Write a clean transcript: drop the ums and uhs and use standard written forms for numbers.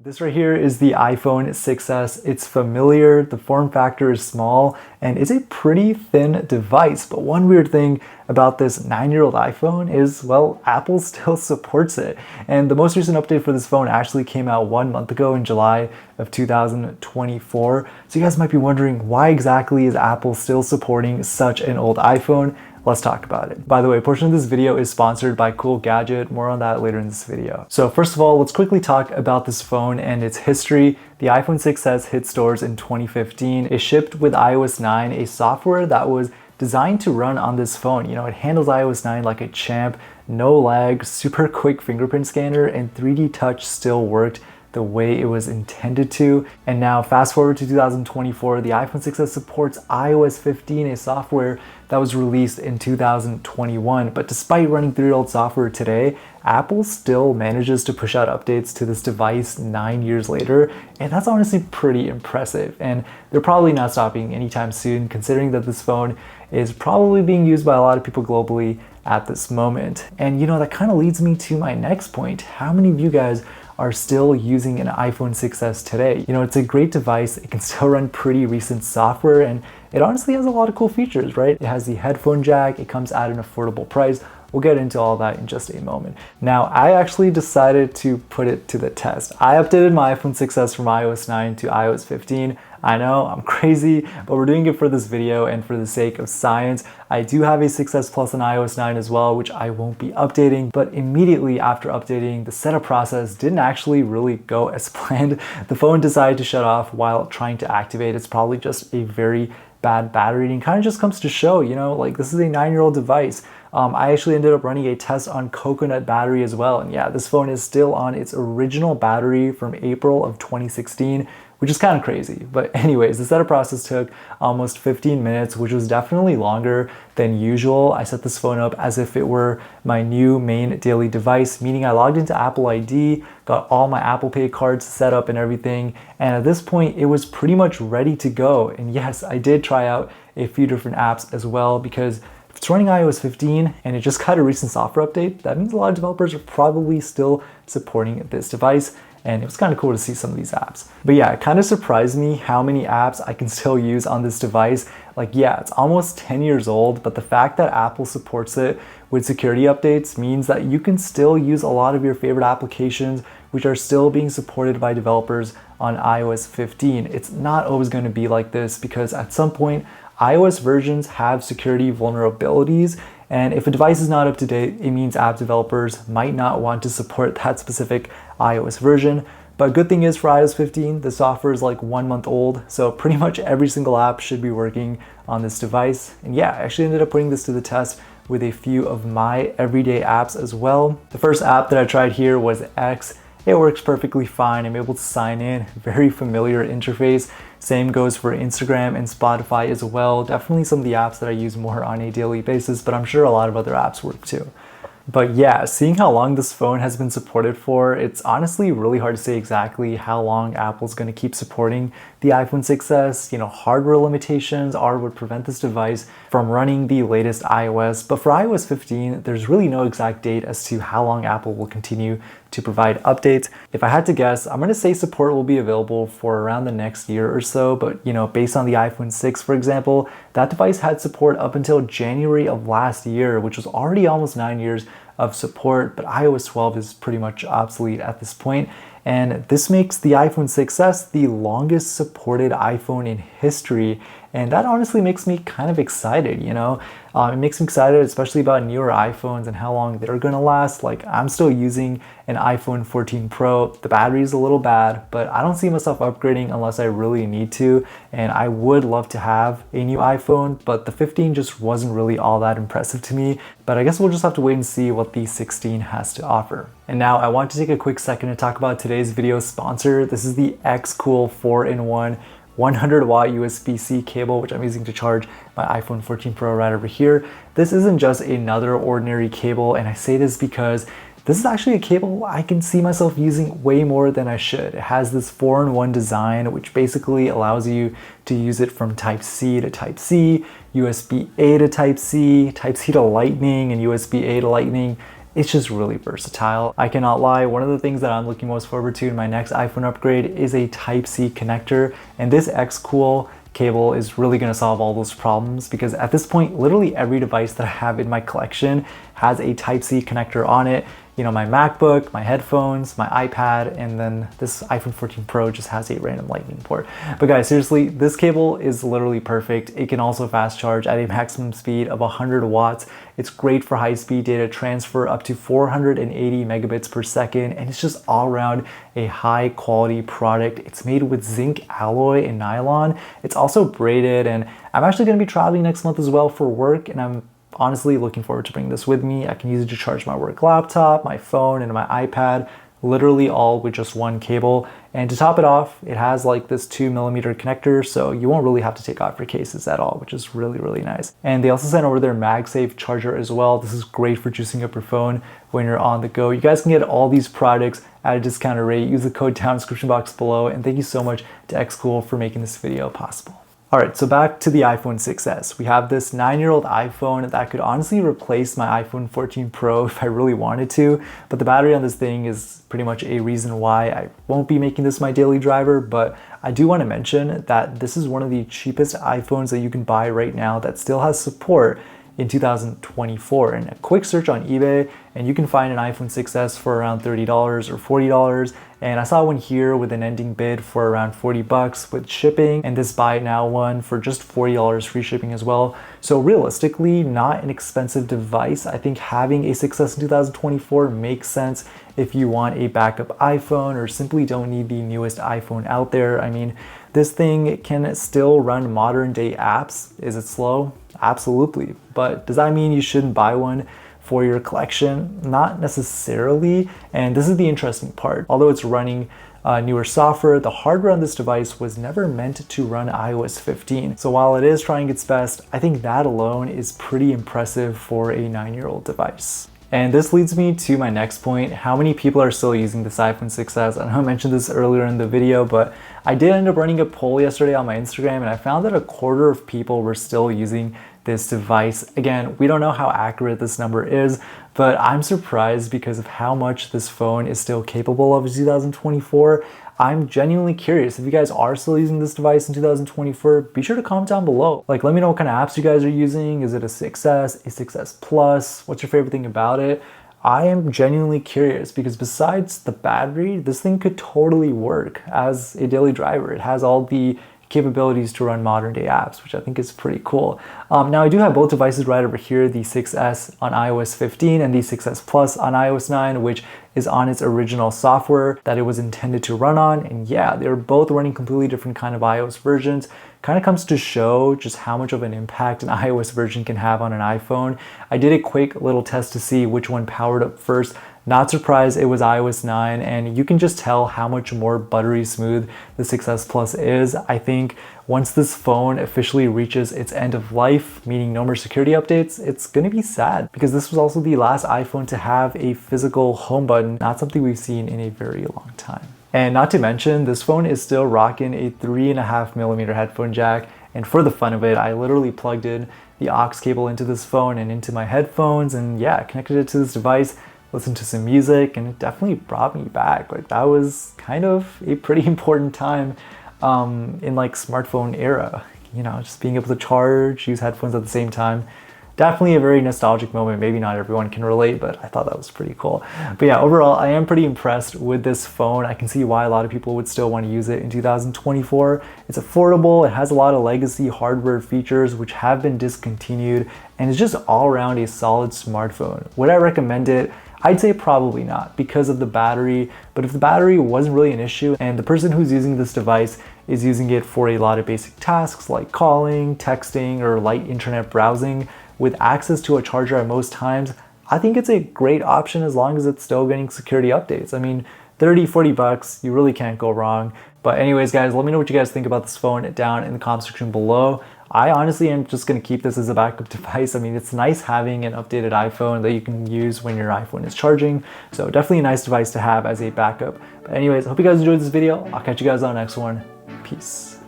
This right here is the iPhone 6s. It's familiar, the form factor is small, and it's a pretty thin device. But one weird thing about this 9-year-old iPhone is, well, Apple still supports it. And the most recent update for this phone actually came out 1 month ago in July of 2024. So you guys might be wondering, why exactly is Apple still supporting such an old iPhone? Let's talk about it. By the way, a portion of this video is sponsored by Cool Gadget. More on that later in this video. So first of all, let's quickly talk about this phone and its history. The iPhone 6s hit stores in 2015. It shipped with iOS 9, a software that was designed to run on this phone. You know, it handles iOS 9 like a champ, no lag, super quick fingerprint scanner, and 3D touch still worked the way it was intended to. And now fast forward to 2024, the iPhone 6s supports iOS 15, a software that was released in 2021. But despite running 3-year-old software today, Apple still manages to push out updates to this device 9 years later. And that's honestly pretty impressive. And they're probably not stopping anytime soon, considering that this phone is probably being used by a lot of people globally at this moment. And you know, that kind of leads me to my next point. How many of you guys are still using an iPhone 6s today? You know, it's a great device. It can still run pretty recent software, and it honestly has a lot of cool features, right? It has the headphone jack. It comes at an affordable price. We'll get into all that in just a moment. Now, I actually decided to put it to the test. I updated my iPhone 6s from iOS 9 to iOS 15. I know, I'm crazy, but we're doing it for this video and for the sake of science. I do have a 6s Plus on iOS 9 as well, which I won't be updating, but immediately after updating, the setup process didn't actually really go as planned. The phone decided to shut off while trying to activate. It's probably just a very bad battery, and kind of just comes to show, you know, like this is a 9-year-old device. I actually ended up running a test on coconut battery as well. And yeah, this phone is still on its original battery from April of 2016, which is kind of crazy. But anyways, the setup process took almost 15 minutes, which was definitely longer than usual. I set this phone up as if it were my new main daily device, meaning I logged into Apple ID, got all my Apple Pay cards set up and everything. And at this point, it was pretty much ready to go. And yes, I did try out a few different apps as well, because if it's running iOS 15 and it just got a recent software update, that means a lot of developers are probably still supporting this device. And it was kind of cool to see some of these apps. But yeah, it kind of surprised me how many apps I can still use on this device. Like, yeah, it's almost 10 years old, but the fact that Apple supports it with security updates means that you can still use a lot of your favorite applications, which are still being supported by developers on iOS 15. It's not always going to be like this, because at some point, iOS versions have security vulnerabilities. And if a device is not up to date, it means app developers might not want to support that specific iOS version. But good thing is, for iOS 15, the software is like 1 month old, so pretty much every single app should be working on this device. And yeah, I actually ended up putting this to the test with a few of my everyday apps as well. The first app that I tried here was X. It works perfectly fine. I'm able to sign in, very familiar interface. Same goes for Instagram and Spotify as well. Definitely some of the apps that I use more on a daily basis, but I'm sure a lot of other apps work too. But yeah, seeing how long this phone has been supported for, it's honestly really hard to say exactly how long Apple's going to keep supporting the iPhone 6s. You know, hardware limitations are what prevent this device from running the latest iOS. But for iOS 15, there's really no exact date as to how long Apple will continue to provide updates. If I had to guess, I'm going to say support will be available for around the next year or so. But you know, based on the iPhone 6, for example, that device had support up until January of last year, which was already almost 9 years of support. But iOS 12 is pretty much obsolete at this point. And this makes the iPhone 6s the longest supported iPhone in history. And that honestly makes me kind of excited, you know? It makes me excited, especially about newer iPhones and how long they're gonna last. Like, I'm still using an iPhone 14 Pro. The battery is a little bad, but I don't see myself upgrading unless I really need to. And I would love to have a new iPhone, but the 15 just wasn't really all that impressive to me. But I guess we'll just have to wait and see what the 16 has to offer. And now I want to take a quick second to talk about today's video sponsor. This is the xCool 4-in-1 100-watt USB-C cable, which I'm using to charge my iPhone 14 Pro right over here. This isn't just another ordinary cable, and I say this because this is actually a cable I can see myself using way more than I should. It has this 4-in-1 design, which basically allows you to use it from Type-C to Type-C, USB-A to Type-C, Type-C to Lightning, and USB-A to Lightning. it's just really versatile. I cannot lie, one of the things that I'm looking most forward to in my next iPhone upgrade is a Type-C connector, and this xCool cable is really going to solve all those problems, because at this point, literally every device that I have in my collection has a Type-C connector on it. You know, my MacBook, my headphones, my iPad, and then this iPhone 14 Pro just has a random lightning port. But guys, seriously, this cable is literally perfect. It can also fast charge at a maximum speed of 100 watts. It's great for high-speed data transfer up to 480 megabits per second, and it's just all around a high-quality product. It's made with zinc alloy and nylon. It's also braided, and I'm actually going to be traveling next month as well for work, and I'm honestly looking forward to bringing this with me. I can use it to charge my work laptop, my phone, and my iPad, literally all with just one cable. And to top it off, it has like this 2mm connector, so you won't really have to take off your cases at all, which is really, really nice. And they also sent over their MagSafe charger as well. This is great for juicing up your phone when you're on the go. You guys can get all these products at a discounted rate. Use the code down in the description box below. And thank you so much to xCool for making this video possible. All right, so back to the iPhone 6s. We have this 9-year-old iPhone that could honestly replace my iPhone 14 Pro if I really wanted to, but the battery on this thing is pretty much a reason why I won't be making this my daily driver. But I do want to mention that this is one of the cheapest iPhones that you can buy right now that still has support in 2024. And a quick search on eBay and you can find an iPhone 6s for around $30 or $40. And I saw one here with an ending bid for around 40 bucks with shipping, and this buy it now one for just $40 free shipping as well. So realistically, not an expensive device. I think having a 6s in 2024 makes sense if you want a backup iPhone or simply don't need the newest iPhone out there. I mean, this thing can still run modern day apps. Is it slow? Absolutely. But does that mean you shouldn't buy one for your collection? Not necessarily. And this is the interesting part. Although it's running newer software, the hardware on this device was never meant to run iOS 15. So while it is trying its best, I think that alone is pretty impressive for a 9-year-old device. And this leads me to my next point. How many people are still using this iPhone 6s? I know I mentioned this earlier in the video, but I did end up running a poll yesterday on my Instagram, and I found that a quarter of people were still using this device. Again, we don't know how accurate this number is, but I'm surprised because of how much this phone is still capable of in 2024. I'm genuinely curious. If you guys are still using this device in 2024, be sure to comment down below. Like, let me know what kind of apps you guys are using. Is it a 6S, a 6S Plus? What's your favorite thing about it? I am genuinely curious because besides the battery, this thing could totally work as a daily driver. It has all the capabilities to run modern day apps, which I think is pretty cool. Now I do have both devices right over here, the 6S on iOS 15 and the 6S Plus on iOS 9, which is on its original software that it was intended to run on. And yeah, they're both running completely different kind of iOS versions. Kind of comes to show just how much of an impact an iOS version can have on an iPhone. I did a quick little test to see which one powered up first. Not surprised it was iOS 9, and you can just tell how much more buttery smooth the 6S Plus is. I think once this phone officially reaches its end of life, meaning no more security updates, it's gonna be sad because this was also the last iPhone to have a physical home button, not something we've seen in a very long time. And not to mention, this phone is still rocking a 3.5mm headphone jack, and for the fun of it, I literally plugged in the aux cable into this phone and into my headphones, and yeah, connected it to this device, listened to some music, and it definitely brought me back. Like, that was kind of a pretty important time in like smartphone era, you know, just being able to charge, use headphones at the same time. Definitely a very nostalgic moment. Maybe not everyone can relate, but I thought that was pretty cool. But yeah, overall, I am pretty impressed with this phone. I can see why a lot of people would still want to use it in 2024. It's affordable, it has a lot of legacy hardware features which have been discontinued, and it's just all around a solid smartphone. Would I recommend it? I'd say probably not because of the battery, but if the battery wasn't really an issue and the person who's using this device is using it for a lot of basic tasks like calling, texting, or light internet browsing with access to a charger at most times, I think it's a great option as long as it's still getting security updates. I mean, 30, 40 bucks, you really can't go wrong. But anyways, guys, let me know what you guys think about this phone down in the comment section below. I honestly am just going to keep this as a backup device. I mean, it's nice having an updated iPhone that you can use when your iPhone is charging. So definitely a nice device to have as a backup. But anyways, I hope you guys enjoyed this video. I'll catch you guys on the next one. Peace.